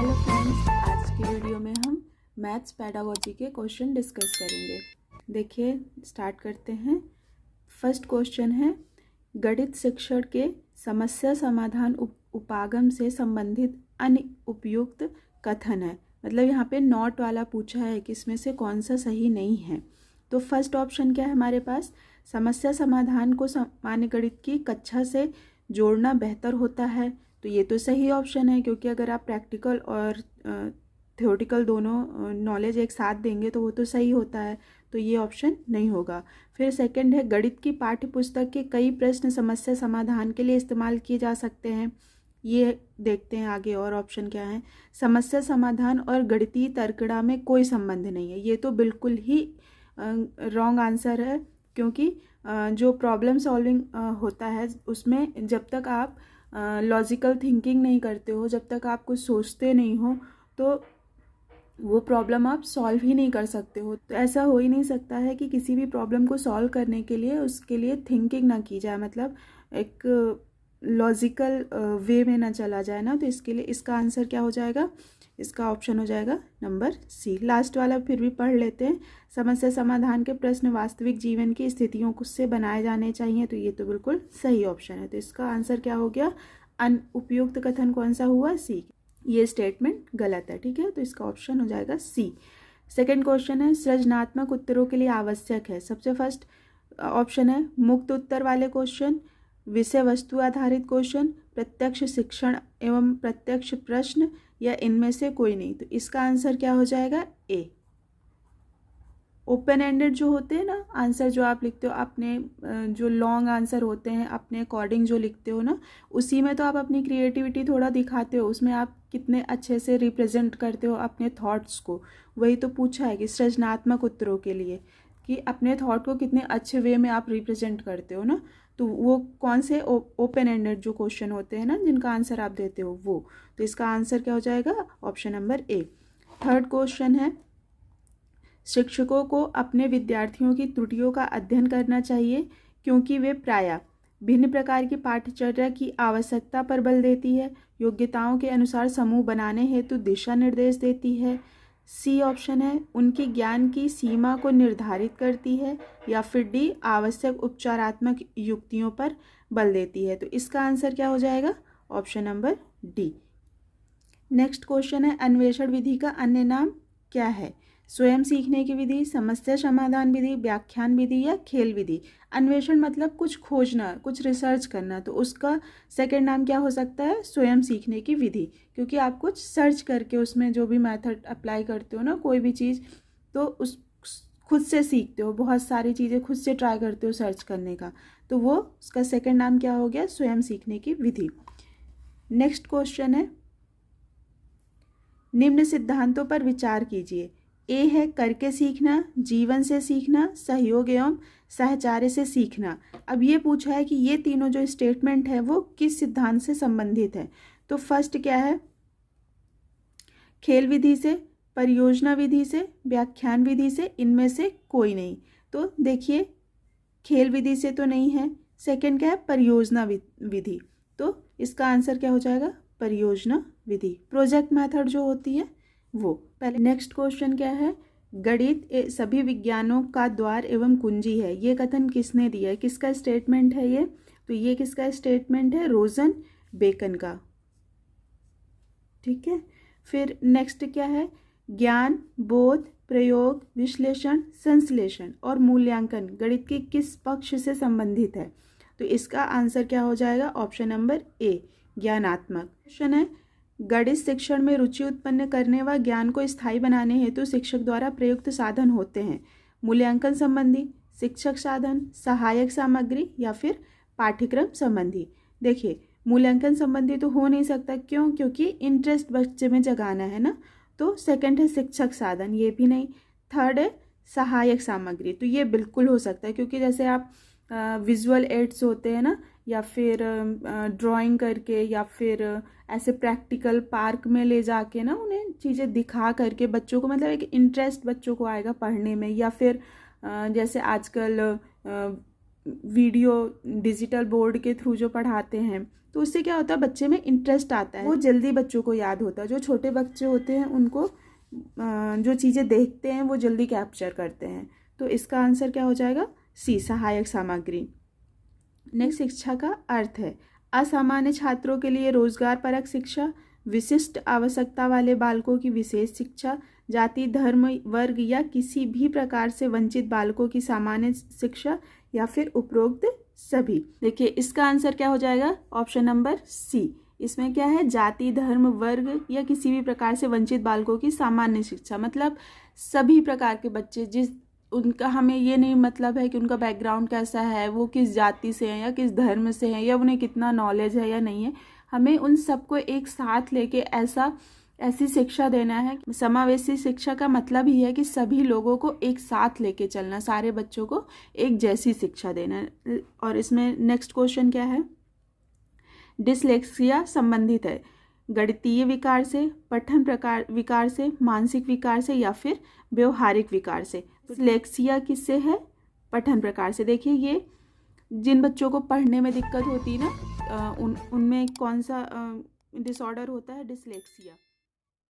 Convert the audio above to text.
Hello friends, आज की video में हम मैथ्स पेडागोजी के क्वेश्चन डिस्कस करेंगे। देखिए, स्टार्ट करते हैं। फर्स्ट क्वेश्चन है, गणित शिक्षण के समस्या समाधान उपागम से संबंधित अन्य उपयुक्त कथन है। मतलब यहाँ पे नॉट वाला पूछा है कि इसमें से कौन सा सही नहीं है। तो फर्स्ट ऑप्शन क्या है हमारे पास, समस्या समाधान को सामान्य गणित की कक्षा से जोड़ना बेहतर होता है। तो ये तो सही ऑप्शन है, क्योंकि अगर आप प्रैक्टिकल और थ्योरेटिकल दोनों नॉलेज एक साथ देंगे तो वो तो सही होता है। तो ये ऑप्शन नहीं होगा। फिर सेकंड है, गणित की पाठ्य पुस्तक के कई प्रश्न समस्या समाधान के लिए इस्तेमाल किए जा सकते हैं। ये देखते हैं आगे और ऑप्शन क्या है। समस्या समाधान और गणितीय तर्कड़ा में कोई संबंध नहीं है। ये तो बिल्कुल ही रॉन्ग आंसर है, क्योंकि जो प्रॉब्लम सॉल्विंग होता है उसमें जब तक आप लॉजिकल थिंकिंग नहीं करते हो, जब तक आप कुछ सोचते नहीं हो, तो वो प्रॉब्लम आप सॉल्व ही नहीं कर सकते हो। तो ऐसा हो ही नहीं सकता है कि किसी भी प्रॉब्लम को सॉल्व करने के लिए उसके लिए थिंकिंग ना की जाए, मतलब एक लॉजिकल वे में ना चला जाए ना। तो इसके लिए इसका आंसर क्या हो जाएगा, इसका ऑप्शन हो जाएगा नंबर सी। लास्ट वाला फिर भी पढ़ लेते हैं। समस्या समाधान के प्रश्न वास्तविक जीवन की स्थितियों से बनाए जाने चाहिए। तो ये तो बिल्कुल सही ऑप्शन है। तो इसका आंसर क्या हो गया, अनुपयुक्त कथन कौन सा हुआ, सी। ये स्टेटमेंट गलत है, ठीक है। तो इसका ऑप्शन हो जाएगा सी। सेकंड क्वेश्चन है, सृजनात्मक उत्तरों के लिए आवश्यक है। सबसे फर्स्ट ऑप्शन है मुक्त उत्तर वाले क्वेश्चन, विषय वस्तु आधारित क्वेश्चन, प्रत्यक्ष शिक्षण एवं प्रत्यक्ष प्रश्न, या इनमें से कोई नहीं। तो इसका आंसर क्या हो जाएगा, ए। ओपन एंडेड जो होते हैं ना आंसर, जो आप लिखते हो अपने जो लॉन्ग आंसर होते हैं अपने अकॉर्डिंग जो लिखते हो ना, उसी में तो आप अपनी क्रिएटिविटी थोड़ा दिखाते हो। उसमें आप कितने अच्छे से रिप्रेजेंट करते हो अपने थॉट्स को। वही तो पूछा है कि सृजनात्मक उत्तरों के लिए, कि अपने थॉट को कितने अच्छे वे में आप रिप्रेजेंट करते हो ना। तो वो कौन से ओपन एंडेड जो क्वेश्चन होते हैं ना, जिनका आंसर आप देते हो वो। तो इसका आंसर क्या हो जाएगा, option number A. Third question है, शिक्षकों को अपने विद्यार्थियों की त्रुटियों का अध्ययन करना चाहिए, क्योंकि वे प्रायः भिन्न प्रकार की पाठ्यचर्या की आवश्यकता पर बल देती है, योग्यताओं के अनुसार समूह बनाने हेतु दिशा निर्देश देती है। सी ऑप्शन है, उनकी ज्ञान की सीमा को निर्धारित करती है, या फिर डी, आवश्यक उपचारात्मक युक्तियों पर बल देती है। तो इसका आंसर क्या हो जाएगा, option number D. Next question है, अन्वेषण विधि का अन्य नाम क्या है। स्वयं सीखने की विधि, समस्या समाधान विधि, व्याख्यान विधि, या खेल विधि। अन्वेषण मतलब कुछ खोजना, कुछ रिसर्च करना, तो उसका सेकंड नाम क्या हो सकता है, स्वयं सीखने की विधि। क्योंकि आप कुछ सर्च करके उसमें जो भी मेथड अप्लाई करते हो ना, कोई भी चीज़, तो उस खुद से सीखते हो, बहुत सारी चीज़ें खुद से ट्राई करते हो सर्च करने का। तो वो उसका सेकेंड नाम क्या हो गया, स्वयं सीखने की विधि। नेक्स्ट क्वेश्चन है, निम्न सिद्धांतों पर विचार कीजिए। ए है करके सीखना, जीवन से सीखना, सहयोग एवं सहचार्य से सीखना। अब ये पूछा है कि ये तीनों जो स्टेटमेंट है वो किस सिद्धांत से संबंधित है। तो फर्स्ट क्या है, खेल विधि से, परियोजना विधि से, व्याख्यान विधि से, इनमें से कोई नहीं। तो देखिए, खेल विधि से तो नहीं है। सेकंड क्या है, परियोजना विधि। तो इसका आंसर क्या हो जाएगा, परियोजना विधि, प्रोजेक्ट मेथड जो होती है वो। पहले नेक्स्ट क्वेश्चन क्या है, गणित सभी विज्ञानों का द्वार एवं कुंजी है। ये कथन किसने दिया है, किसका स्टेटमेंट है ये। तो ये किसका स्टेटमेंट है, रोजन बेकन का, ठीक है। फिर नेक्स्ट क्या है, ज्ञान, बोध, प्रयोग, विश्लेषण, संश्लेषण और मूल्यांकन गणित के किस पक्ष से संबंधित है। तो इसका आंसर क्या हो जाएगा, ऑप्शन नंबर ए, ज्ञानात्मक। क्वेश्चन है, गणित शिक्षण में रुचि उत्पन्न करने व ज्ञान को स्थायी बनाने हेतु शिक्षक द्वारा प्रयुक्त साधन होते हैं। मूल्यांकन संबंधी, शिक्षक साधन, सहायक सामग्री, या फिर पाठ्यक्रम संबंधी। देखिए, मूल्यांकन संबंधी तो हो नहीं सकता, क्यों, क्योंकि इंटरेस्ट बच्चे में जगाना है ना। तो सेकंड है शिक्षक साधन, ये भी नहीं। थर्ड है सहायक सामग्री, तो ये बिल्कुल हो सकता है, क्योंकि जैसे आप विजुअल एड्स होते हैं ना, या फिर ड्राइंग करके, या फिर ऐसे प्रैक्टिकल पार्क में ले जाके ना उन्हें चीज़ें दिखा करके बच्चों को, मतलब एक इंटरेस्ट बच्चों को आएगा पढ़ने में। या फिर जैसे आजकल वीडियो डिजिटल बोर्ड के थ्रू जो पढ़ाते हैं, तो उससे क्या होता है, बच्चे में इंटरेस्ट आता है, वो जल्दी बच्चों को याद होता है। जो छोटे बच्चे होते हैं उनको जो चीज़ें देखते हैं वो जल्दी कैप्चर करते हैं। तो इसका आंसर क्या हो जाएगा, सी, सहायक सामग्री। नेक्स्ट, शिक्षा का अर्थ है असामान्य छात्रों के लिए रोजगार परक शिक्षा, विशिष्ट आवश्यकता वाले बालकों की विशेष शिक्षा, जाति धर्म वर्ग या किसी भी प्रकार से वंचित बालकों की सामान्य शिक्षा, या फिर उपरोक्त सभी। देखिए इसका आंसर क्या हो जाएगा, ऑप्शन नंबर सी। इसमें क्या है, जाति धर्म वर्ग या किसी भी प्रकार से वंचित बालकों की सामान्य शिक्षा, मतलब सभी प्रकार के बच्चे, जिस उनका हमें ये नहीं मतलब है कि उनका बैकग्राउंड कैसा है, वो किस जाति से हैं या किस धर्म से हैं, या उन्हें कितना नॉलेज है या नहीं है, हमें उन सबको एक साथ लेके ऐसी शिक्षा देना है। समावेशी शिक्षा का मतलब ही है कि सभी लोगों को एक साथ लेके चलना, सारे बच्चों को एक जैसी शिक्षा देना। और इसमें नेक्स्ट क्वेश्चन क्या है, डिसलेक्सिया संबंधित है गणितीय विकार से, पठन प्रकार विकार से, मानसिक विकार से, या फिर व्यवहारिक विकार से। डिसलेक्सिया किससे है, पठन प्रकार से। देखिए ये जिन बच्चों को पढ़ने में दिक्कत होती है ना, उनमें कौन सा डिसऑर्डर होता है, डिसलेक्सिया।